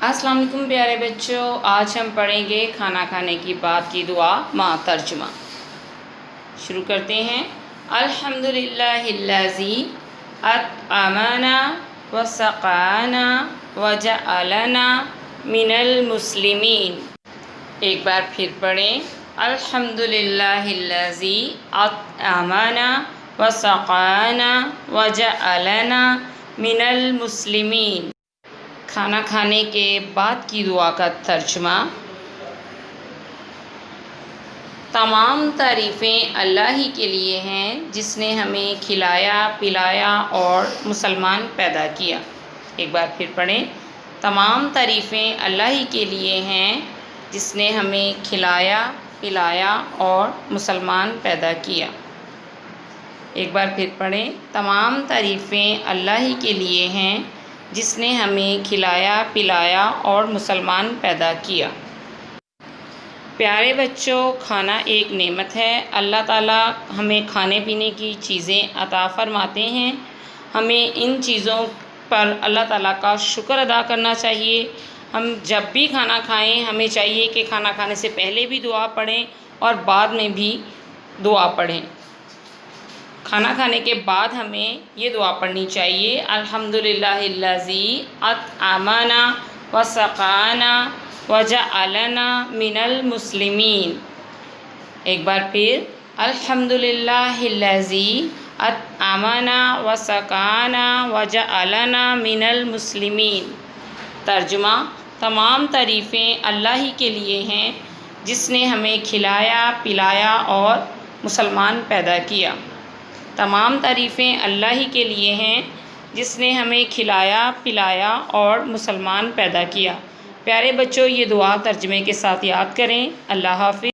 अस्सलाम वालेकुम प्यारे बच्चों, आज हम पढ़ेंगे खाना खाने की बाद की दुआ माँ तर्जुमा। शुरू करते हैं। अल्हम्दुलिल्लाहिल्लज़ी अतअमना व सक़ाना व जअलना मिनल मुस्लिमीन। एक बार फिर पढ़ें। अल्हम्दुलिल्लाहिल्लज़ी अतअमना व सक़ाना व जअलना मिनल मुस्लिमीन। खाना खाने के बाद की दुआ का तर्जुमा। तमाम तारीफ़ें अल्लाह ही के लिए हैं जिसने हमें खिलाया पिलाया और मुसलमान पैदा किया। एक बार फिर पढ़ें। तमाम तारीफ़ें अल्लाह ही के लिए हैं जिसने हमें खिलाया पिलाया और मुसलमान पैदा किया। एक बार फिर पढ़ें। तमाम तारीफ़ें अल्लाह ही के लिए हैं जिसने हमें खिलाया पिलाया और मुसलमान पैदा किया। प्यारे बच्चों, खाना एक नेमत है। अल्लाह ताला हमें खाने पीने की चीज़ें अता फ़रमाते हैं। हमें इन चीज़ों पर अल्लाह ताला का शुक्र अदा करना चाहिए। हम जब भी खाना खाएं हमें चाहिए कि खाना खाने से पहले भी दुआ पढ़ें और बाद में भी दुआ पढ़ें। खाना खाने के बाद हमें ये दुआ पढ़नी चाहिए। अल्हम्दुलिल्लाहिल्लज़ी अतअमना व सक़ाना व जअलना मिनल मुस्लिमीन। एक बार फिर। अल्हम्दुलिल्लाहिल्लज़ी अतअमना व सक़ाना व जअलना मिनल मुस्लिमीन। तर्जुमा। तमाम तारीफ़ें अल्लाह ही के लिए हैं जिसने हमें खिलाया पिलाया और मुसलमान पैदा किया। तमाम तारीफ़ें अल्लाह ही के लिए हैं जिसने हमें खिलाया पिलाया और मुसलमान पैदा किया। प्यारे बच्चों, ये दुआ तर्जुमे के साथ याद करें। अल्लाह हाफ़िज़।